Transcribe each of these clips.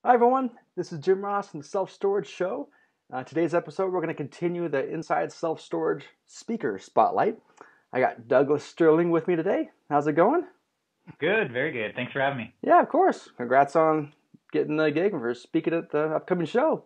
Hi, everyone. This is Jim Ross from the Self Storage Show. Today's episode, we're going to continue the Inside Self Storage Speaker Spotlight. I got Douglas Stirling with me today. How's it going? Good, very good. Thanks for having me. Yeah, of course. Congrats on getting the gig and for speaking at the upcoming show.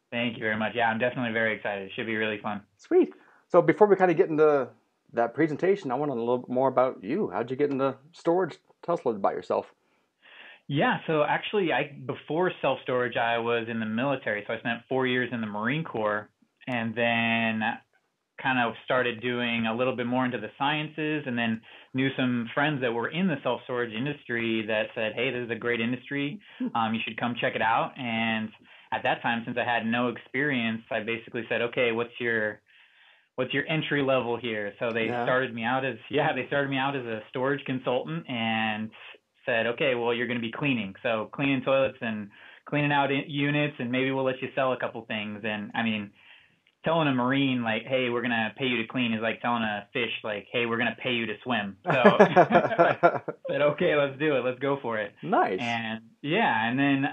Thank you very much. Yeah, I'm definitely very excited. It should be really fun. Sweet. So before we kind of get into that presentation, I want to know a little bit more about you. How'd you get into storage? Tell us a little about yourself. Yeah, so actually, before self-storage, I was in the military. So I spent 4 years in the Marine Corps, and then kind of started doing a little bit more into the sciences, and then knew some friends that were in the self-storage industry that said, "Hey, this is a great industry. You should come check it out." And at that time, since I had no experience, I basically said, "Okay, what's your entry level here?" So Yeah. they started me out as a storage consultant and said, "Okay, well, you're going to be cleaning. So cleaning toilets and cleaning out units, and maybe we'll let you sell a couple things." And I mean, telling a Marine like, "Hey, we're going to pay you to clean," is like telling a fish like, "Hey, we're going to pay you to swim." So I said, "Okay, let's do it. Let's go for it." Nice. And yeah, and then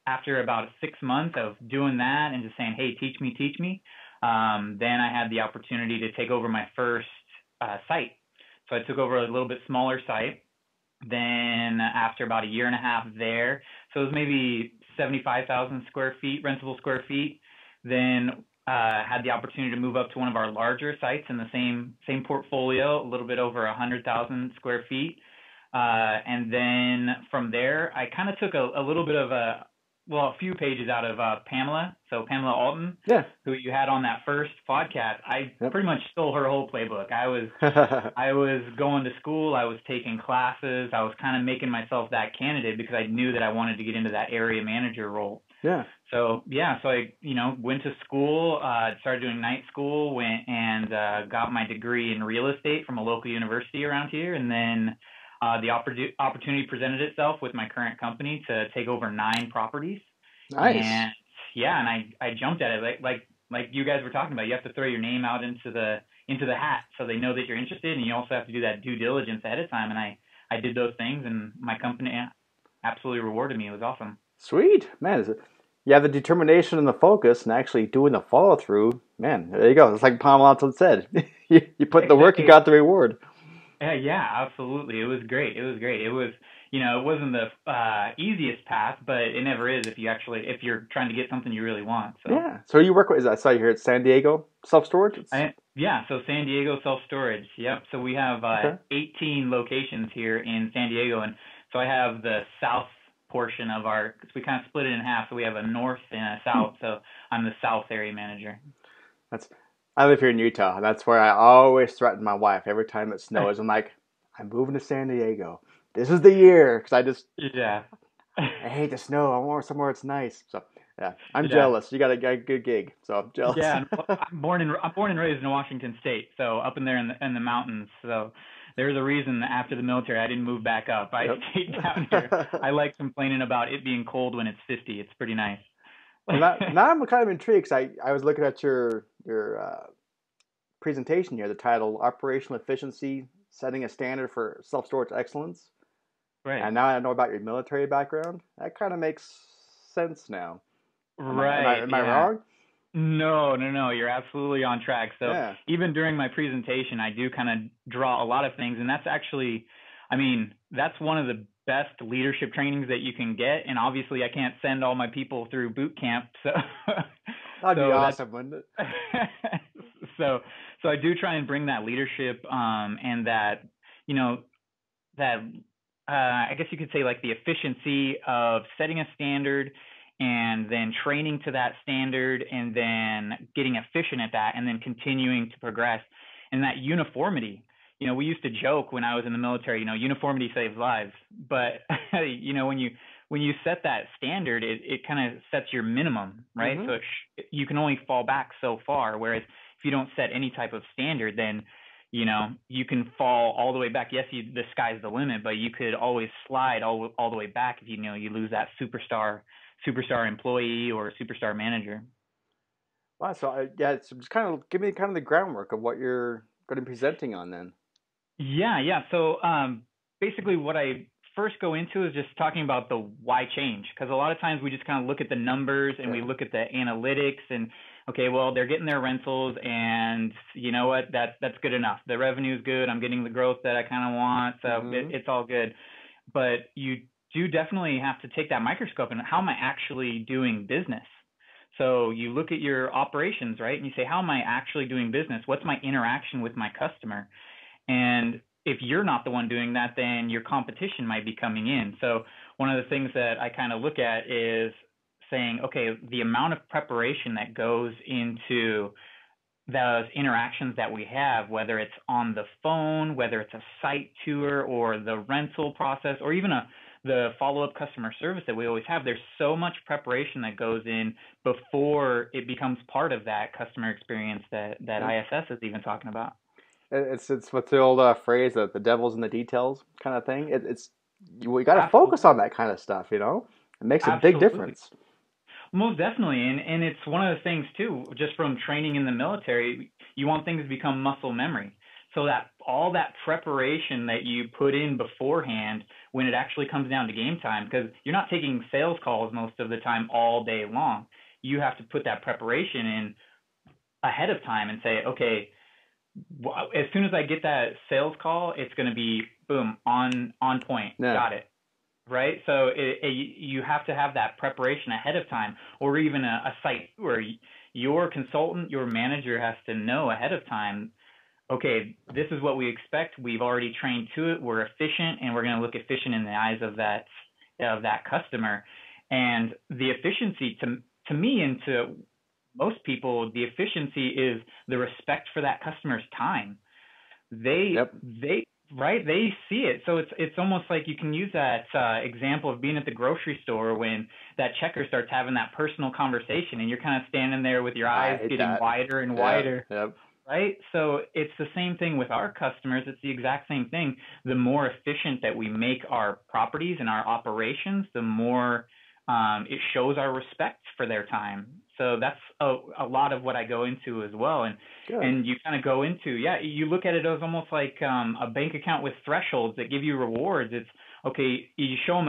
after about 6 months of doing that and just saying, "Hey, teach me," then I had the opportunity to take over my first site. So I took over a little bit smaller site. Then after about a year and a half there, so it was maybe 75,000 square feet, rentable square feet. Then had the opportunity to move up to one of our larger sites in the same portfolio, a little bit over 100,000 square feet. And then from there, I kind of took a little bit of a few pages out of Pamela. So Pamela Alton, Yeah. who you had on that first podcast, I Yep. pretty much stole her whole playbook. I was going to school, I was taking classes, I was kind of making myself that candidate because I knew that I wanted to get into that area manager role. Yeah. So yeah, so I went to school, started doing night school, went and got my degree in real estate from a local university around here, and then the opportunity presented itself with my current company to take over 9 properties, Nice. and yeah, and I jumped at it like you guys were talking about. You have to throw your name out into the hat so they know that you're interested, and you also have to do that due diligence ahead of time. And I did those things, and my company absolutely rewarded me. It was awesome. Sweet. Man, you have the determination and the focus and actually doing the follow through. Man, there you go. It's like Palm said. You put the work, you Exactly. got the reward. Yeah, absolutely. It was great. It was great. It wasn't the easiest path, but it never is if you're trying to get something you really want. So, Yeah. So you work with, I saw you here at San Diego Self Storage. yeah, so San Diego self-storage. Yep. So we have Okay. 18 locations here in San Diego, and so I have the south portion of cause we kind of split it in half. So we have a north and a Hmm. south. So I'm the south area manager. That's, I live here in Utah. That's where I always threaten my wife every time it snows. I'm like, I'm moving to San Diego. This is the year. Because Yeah. I hate the snow. I want somewhere it's nice. So, yeah, I'm Yeah. jealous. You got a good gig. So I'm jealous. Yeah, and I'm born and raised in Washington State, so up in there in the mountains. So there's a reason that after the military I didn't move back up. I stayed down here. Yep. I like complaining about it being cold when it's 50. It's pretty nice. Well, now I'm kind of intrigued 'cause I was looking at your presentation here, the title "Operational Efficiency: Setting a Standard for Self Storage Excellence." Right. And now I know about your military background. That kind of makes sense now. Right. Am I Yeah. wrong? No, no, no. You're absolutely on track. So Yeah. even during my presentation, I do kind of draw a lot of things, and that's actually, I mean, that's one of the best leadership trainings that you can get. And obviously, I can't send all my people through boot camp, so That'd be so that's awesome, wouldn't it? so so I do try and bring that leadership and that you know that I guess you could say like the efficiency of setting a standard and then training to that standard and then getting efficient at that and then continuing to progress and that uniformity. We used to joke when I was in the military, uniformity saves lives. But when you set that standard, it kind of sets your minimum, right? Mm-hmm. So you can only fall back so far. Whereas if you don't set any type of standard, then you can fall all the way back. Yes, the sky's the limit, but you could always slide all the way back if you lose that superstar employee or superstar manager. Wow. So yeah, it's just kind of give me kind of the groundwork of what you're going to be presenting on then. Yeah, yeah. So basically, what I first go into is just talking about the why change, because a lot of times we just kind of look at the numbers and we look at the analytics and okay, well, they're getting their rentals and you know what, that's good enough. The revenue's good. I'm getting the growth that I kind of want, so it's all good. But you do definitely have to take that microscope and how am I actually doing business? So you look at your operations, right? And you say, how am I actually doing business? What's my interaction with my customer? And if you're not the one doing that, then your competition might be coming in. So one of the things that I kind of look at is saying, okay, the amount of preparation that goes into those interactions that we have, whether it's on the phone, whether it's a site tour or the rental process, or even the follow-up customer service that we always have, there's so much preparation that goes in before it becomes part of that customer experience that ISS is even talking about. It's what's the old phrase that the devil's in the details kind of thing. We got to focus on that kind of stuff, you know? It makes a big difference. Most definitely. And it's one of the things too, just from training in the military, you want things to become muscle memory. So that all that preparation that you put in beforehand when it actually comes down to game time, because you're not taking sales calls most of the time all day long. You have to put that preparation in ahead of time and say, okay, as soon as I get that sales call, it's going to be boom, on point. Yeah. Got it. Right. So you have to have that preparation ahead of time, or even a site where your consultant, your manager has to know ahead of time, okay, this is what we expect. We've already trained to it. We're efficient, and we're going to look efficient in the eyes of that customer. And the efficiency to me and to most people, the efficiency is the respect for that customer's time. They see it. So it's almost like you can use that example of being at the grocery store when that checker starts having that personal conversation and you're kind of standing there with your eyes getting wider and wider. Yep. Right? So it's the same thing with our customers. It's the exact same thing. The more efficient that we make our properties and our operations, the more it shows our respect for their time. So that's a lot of what I go into as well. And you kind of go into, you look at it as almost like a bank account with thresholds that give you rewards. It's okay, you show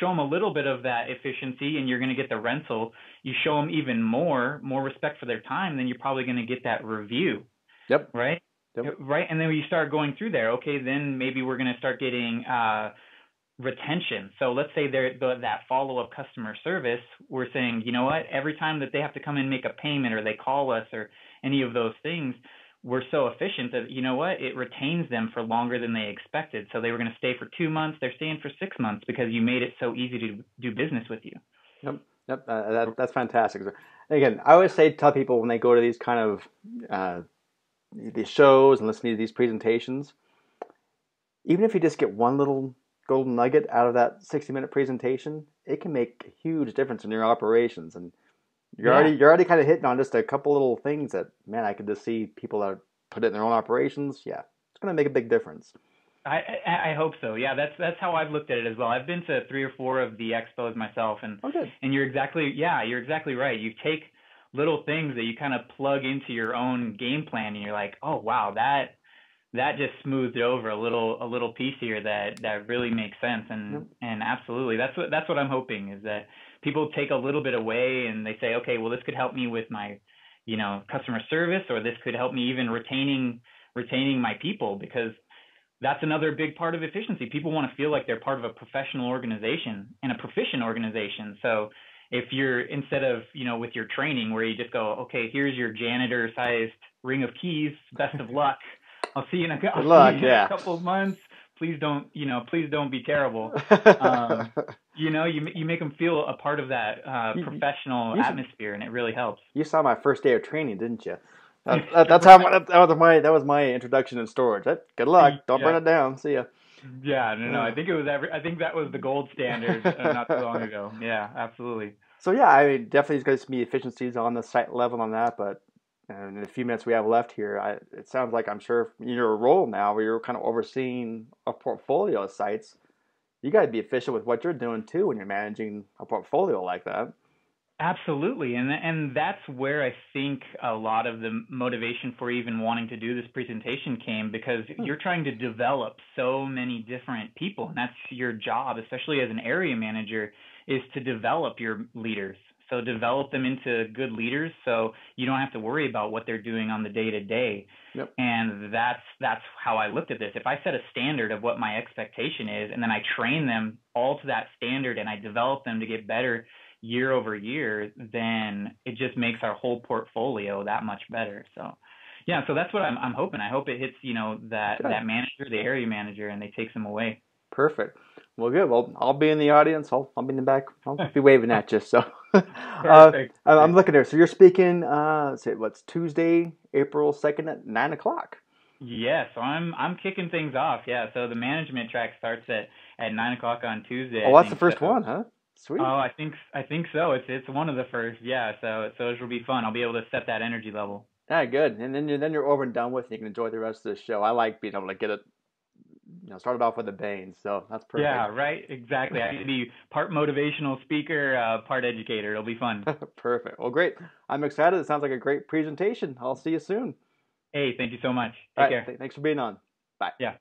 them a little bit of that efficiency and you're going to get the rental. You show them even more respect for their time, then you're probably going to get that review. Yep. Right? Yep. Right. And then when you start going through there, okay, then maybe we're going to start getting retention. So let's say that follow-up customer service, we're saying, you know what, every time that they have to come and make a payment or they call us or any of those things, we're so efficient that, you know what, it retains them for longer than they expected. So they were going to stay for 2 months, they're staying for 6 months because you made it so easy to do business with you. Yep. That's fantastic. Again, I always tell people when they go to these kind of these shows and listen to these presentations, even if you just get one little golden nugget out of that 60-minute presentation, it can make a huge difference in your operations. And you're already kind of hitting on just a couple little things that, man, I could just see people that put it in their own operations. Yeah, it's going to make a big difference. I hope so. Yeah, that's how I've looked at it as well. I've been to 3 or 4 of the expos myself, and you're exactly right. You take little things that you kind of plug into your own game plan, and you're like, oh wow, that just smoothed it over a little piece here that really makes sense. And absolutely, that's what I'm hoping, is that people take a little bit away and they say, okay, well, this could help me with my, customer service, or this could help me even retaining my people, because that's another big part of efficiency. People want to feel like they're part of a professional organization and a proficient organization. So if you're, instead of, with your training where you just go, okay, here's your janitor-sized ring of keys, best of luck. I'll see you in a couple of months. Please don't be terrible. You make them feel a part of that professional atmosphere, and it really helps. You saw my first day of training, didn't you? That was my introduction in storage. Good luck. Don't burn it down. See ya. Yeah, no. I think that was the gold standard not too long ago. Yeah, absolutely. So I mean, definitely there's going to be efficiencies on the site level on that, but in the few minutes we have left here, it sounds like, I'm sure in your role now where you're kind of overseeing a portfolio of sites, you got to be efficient with what you're doing too when you're managing a portfolio like that. Absolutely. And that's where I think a lot of the motivation for even wanting to do this presentation came, because Hmm. you're trying to develop so many different people, and that's your job, especially as an area manager, is to develop your leaders. So develop them into good leaders so you don't have to worry about what they're doing on the day to day. Yep. And that's how I looked at this. If I set a standard of what my expectation is, and then I train them all to that standard and I develop them to get better year over year, then it just makes our whole portfolio that much better. So, yeah, so that's what I'm hoping. I hope it hits, Good. that manager, the area manager, and they take them away. Perfect. Well, good. Well, I'll be in the audience. I'll be in the back. I'll be waving at you. So, Perfect. I'm looking there. So you're speaking. Say what's Tuesday, April 2nd at 9 o'clock. Yeah, so I'm kicking things off. Yeah, so the management track starts at 9 o'clock on Tuesday, Oh, I that's the think. first So, one, huh? oh, Sweet. I think so. It's one of the first. Yeah, so it will be fun. I'll be able to set that energy level. Yeah, good. And then you're over and done with. And you can enjoy the rest of the show. I like being able to get it, started off with a bang. So that's Yeah, perfect. right. Exactly. I can be part motivational speaker, part educator. It'll be fun. Perfect. Well, great. I'm excited. It sounds like a great presentation. I'll see you soon. Hey, thank you so much. All Take right. care. Thanks for being on. Bye. Yeah.